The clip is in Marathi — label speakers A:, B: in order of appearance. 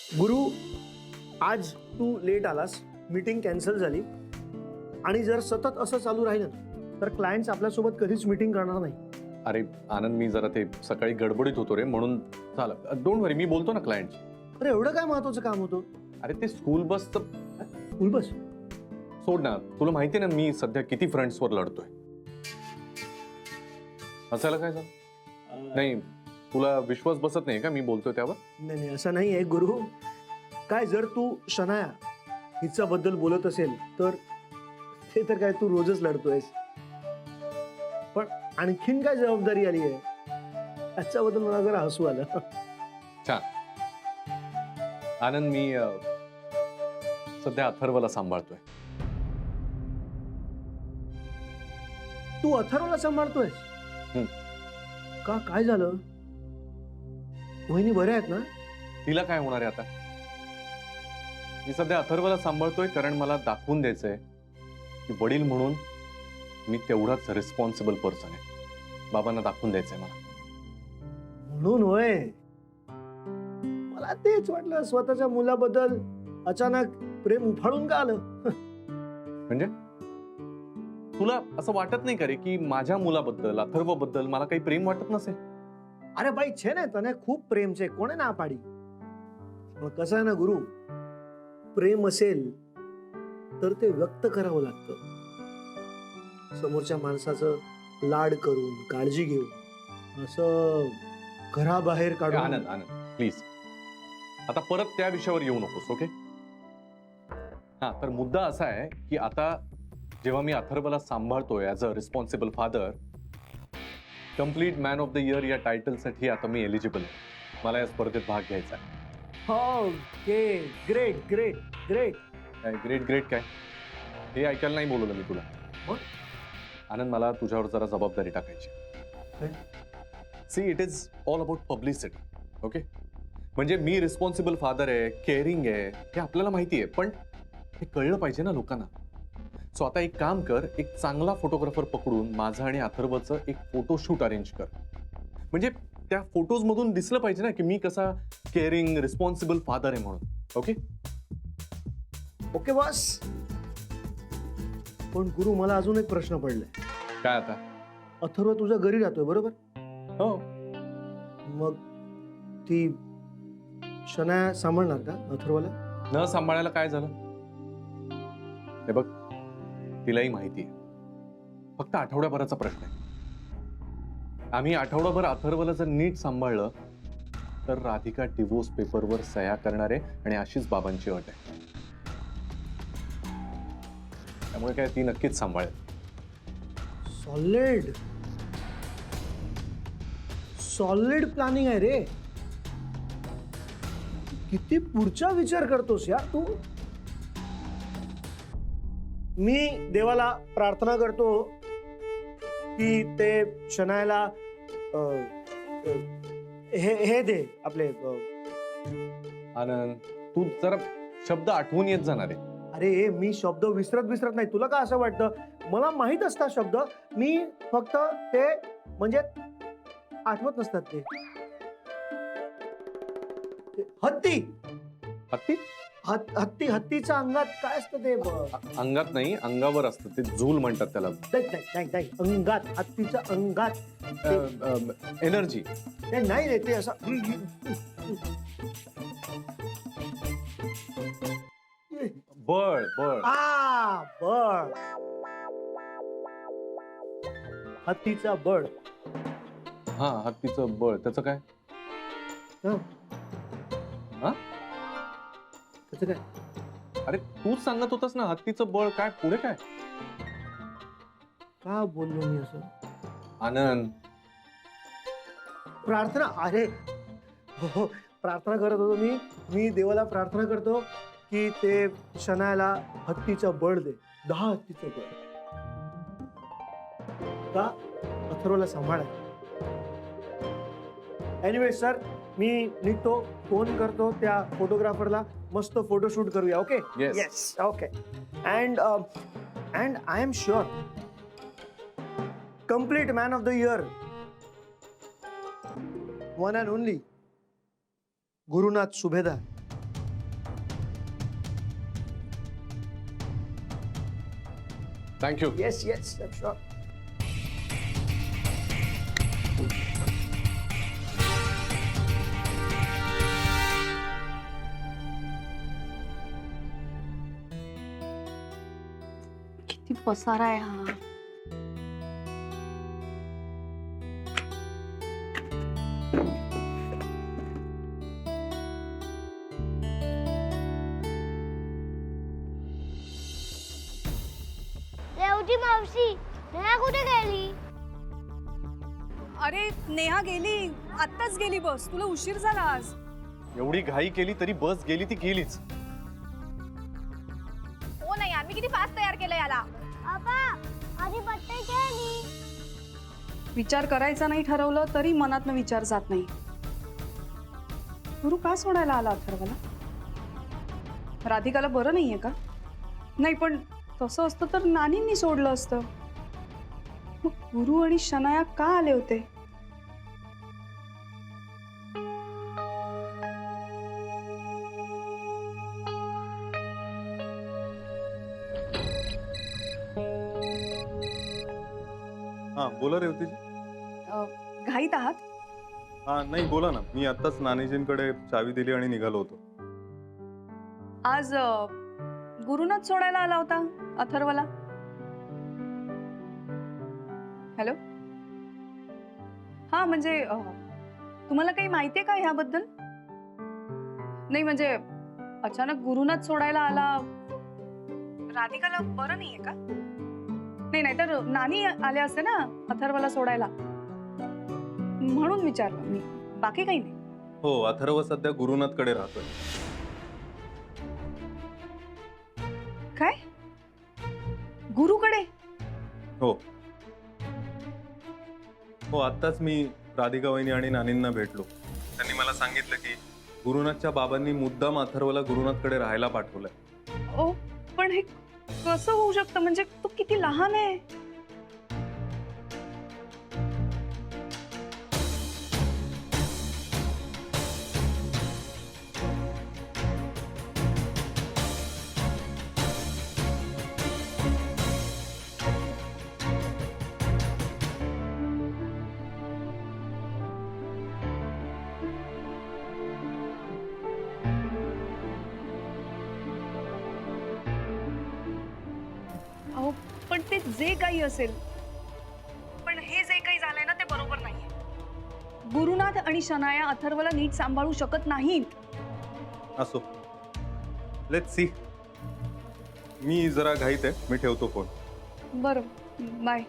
A: गुरु, आज तू लेट आलास, मीटिंग कॅन्सल झाली आणि जर सतत असं चालू राहिलं तर क्लायंट्स आपल्यासोबत कधीच मीटिंग करणार नाही.
B: अरे आनंद, मी जरा ते सकाळी गडबडीत होतो रे, म्हणून झालं. डोंट वरी, मी बोलतो ना क्लायंट.
A: अरे एवढं काय महत्वाचं काम होतं?
B: अरे ते स्कूल बसचं
A: स्कूल बस?
B: सोड ना, तुला माहिती ना मी सध्या किती फ्रंट्सवर लढतोय. हसायला काय झालं? नाही, तुला विश्वास बसत नाही का मी बोलतोय त्यावर?
A: नाही नाही, असं नाही आहे गुरु. काय जर तू शनाया हिच्याबद्दल बोलत असेल तर ते तर काय तू रोजच लढतोयस, पण आणखीन काय जबाबदारी आली आहे याच्याबद्दल मला जरा हसू आलं.
B: छान आनंद, मी सध्या अथर्वला सांभाळतोय.
A: तू अथर्वला सांभाळतोयस? का, काय झालं? वहिनी बऱ्या आहेत ना?
B: तिला काय होणार आहे आता? मी सध्या अथर्वला सांभाळतोय कारण मला दाखवून द्यायचंय की वडील म्हणून मी तेवढाच रिस्पॉन्सिबल पर्सन आहे. बाबांना दाखवून द्यायचंय मला.
A: म्हणून होय. मला तेच वाटलं, स्वतःच्या मुलाबद्दल अचानक प्रेम उफाळून का आलं?
B: म्हणजे तुला असं वाटत नाही का रे की माझ्या मुलाबद्दल, अथर्वबद्दल मला काही प्रेम वाटत नसेल?
A: अरे बाई छे ना, तने खूप प्रेम छे, कोणे ना पाडी. पण कसं आहे ना गुरु, प्रेम असेल तर ते व्यक्त करावं लागतं. समोरच्या माणसाचं लाड करून, काळजी घेऊन, असं घराबाहेर काढून.
B: आनंद आनंद प्लीज, आता परत त्या विषयावर येऊ नकोस, ओके? हा, तर मुद्दा असा आहे की आता जेव्हा मी अथर्वला सांभाळतोय as a responsible father, complete man of the year या टायटलसाठी आता मी एलिजिबल आहे. मला या स्पर्धेत भाग घ्यायचा आहे.
A: Okay, great great great.
B: काय ग्रेट ग्रेट काय? हे ऐकायला नाही बोलवलं मी तुला.
A: मग?
B: आनंद, मला तुझ्यावर जरा जबाबदारी टाकायची. See, it is all about publicity, okay? म्हणजे मी रिस्पॉन्सिबल फादर आहे, केअरिंग आहे, हे आपल्याला माहिती आहे, पण हे कळलं पाहिजे ना लोकांना. सो आता एक काम कर, एक चांगला फोटोग्राफर पकडून माझं आणि अथर्वचं एक फोटोशूट अरेंज कर. म्हणजे त्या फोटोज मधून दिसलं पाहिजे ना की मी कसा केअरिंग, रिस्पॉन्सिबल फादर आहे म्हणून. Okay
A: okay boss. पण गुरु, मला अजून एक प्रश्न पडलाय.
B: काय आता?
A: अथर्व तुझ्या घरी राहतोय बरोबर?
B: हो.
A: मग ती शनाया सांभाळणार का अथर्वला?
B: न सांभाळायला काय झालं? हे बघ, तिलाही माहिती आहे, फक्त आठवड्याभराचा प्रश्न आहे. आम्ही आठवडाभर अथर्वला जर नीट सांभाळलं तर राधिका डिवोर्स पेपरवर सह्या करणार आहे आणि अशीच बाबांची अट आहे. त्यामुळे काय ती नक्कीच सांभाळेल.
A: सॉलिड सॉलिड प्लॅनिंग आहे रे. किती पुढचा विचार करतोस यार तू. मी देवाला प्रार्थना करतो की ते शनायाला हे दे आपले.
B: आनंद, तू जरा शब्द आठवून येत जाणार आहे.
A: अरे मी शब्द विसरत नाही. तुला का असं वाटतं? मला माहित असतात शब्द, मी फक्त ते म्हणजे आठवत नसतात. ते हत्ती
B: हत्ती?
A: हत्तीच्या अंगात काय असतं ते?
B: अंगात नाही, अंगावर असतं ते. झूल म्हणतात त्याला.
A: नाही, अंगात, हत्तीच्या अंगात
B: एनर्जी.
A: ते नाही रे, ते असं
B: बळ बळ.
A: बळ. हत्तीचा बळ.
B: हा, हत्तीचं बळ. त्याचं काय? हा,
A: त्याचं काय?
B: अरे तूच सांगत होतास ना हत्तीचं बळ. काय पुढे काय?
A: का बोललो मी असं?
B: आनंद,
A: प्रार्थना. अरे हो, प्रार्थना करत होतो मी देवाला प्रार्थना करतो की ते शनायाला हत्तीचं बळ दे. 10 हत्तीचं बळ. का? अथर्वला सांभाळाय. एनिवे सर, मी निघतो, फोन करतो त्या फोटोग्राफरला, मस्त फोटोशूट करूया. Okay?
B: Yes.
A: Okay. And I am sure complete man of the year, one and only Gurunath सुभेदार
B: थँक्यू.
A: Yes yes sure.
C: किती पसारा आहे हा.
D: रेवती मावशी नेहा कुठे गेली?
E: अरे नेहा गेली, आत्ताच गेली बस. तुला उशीर झाला आज.
B: एवढी घाई केली तरी बस गेली ती गेलीच.
E: हो नाही यार, मी किती फास्ट तयार केलं याला.
D: बाबा आधी बट्टे खेळली.
E: विचार करायचा नाही ठरवलं तरी मनातनं विचार जात नाही. गुरु का सोडायला आला अथर्वला? राधिकाला बरं नाहीये का? नाही पण तसं असतं तर नानींनी सोडलं असतं. मग गुरु आणि शनाया का आले होते?
F: हा बोला रेवतीजी.
E: घाईत आहात?
F: हा नाही बोला ना, मी आत्ताच नानीजींकडे चावी दिली आणि निघालो होतो.
E: आज गुरुनाथ सोडायला आला होता अथर्वला. हॅलो. हा म्हणजे तुम्हाला काही माहितीये का ह्याबद्दल? नाही म्हणजे अचानक गुरुनाथ सोडायला आला. राधिकाला बरं नाहीये का? नाही नाही तर नानी आले असते ना अथर्वला सोडायला, म्हणून विचारलं मी, बाकी काही नाही.
F: हो अथर्व सध्या गुरुनाथकडे राहतोय.
E: काय? गुरुकडे?
F: हो हो आत्ताच मी राधिका वहिनी आणि नानींना भेटलो. त्यांनी मला सांगितलं की गुरुनाथच्या बाबांनी मुद्दाम अथर्वला गुरुनाथकडे राहायला पाठवलंय.
E: ओ पण हे कसं होऊ शकतं? म्हणजे तो किती लहान आहे. अहो पण ते जे काही असेल, पण हे जे काही झालंय ना ते बरोबर नाहीये. गुरुनाथ आणि शनाया अथर्वला नीट सांभाळू शकत नाहीत.
F: असो, लेट्स सी. मी जरा घाईत आहे, मी ठेवतो फोन.
E: बरं बाय.